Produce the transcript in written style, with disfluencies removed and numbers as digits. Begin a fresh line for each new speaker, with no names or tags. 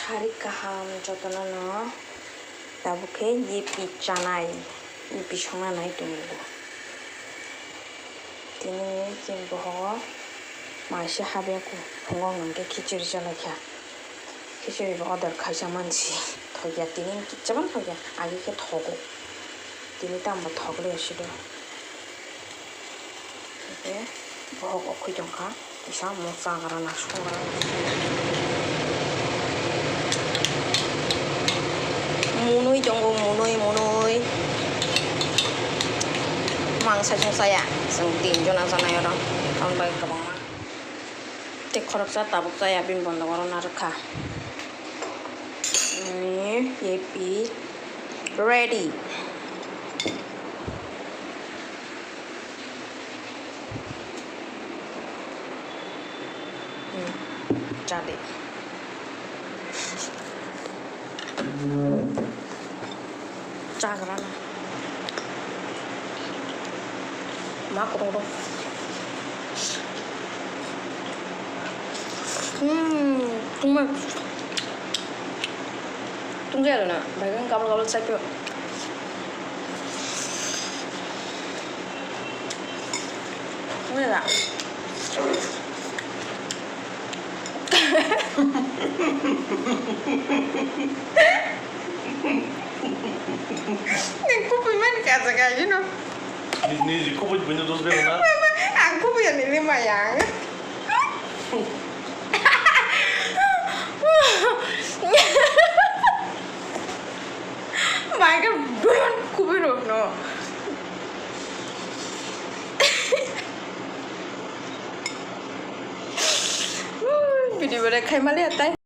Cari kaham jotono tabuke yepi chanai yepi shonga nai tumugo tini kimbo ho mashi habe ku hongong nge khichuri jalakya khichuri ba order khaisa mansi thoya tini kichaban thoya age ke thogo tini tam ba thogle shido oke bohok okhoi jongkha isa mosa gara na shongara Munui jonggo munui mangsa jong saya seng tin jona sana yoro kaun bagi kabang ma tek khorok sa tabuk saya bin bondo karo narkha ini yepi ready jadi 짜그라나 마크로로 정말 뚱자야되나 맑은 가불가불 살펴 뭐야 내 코피 많이 가져가지 너.
네 코피 먼저 둬서 배우나?
안 코피 아니니 마양. 마이가 뭔 코피로 너. 비디오를 칼 말이 했다.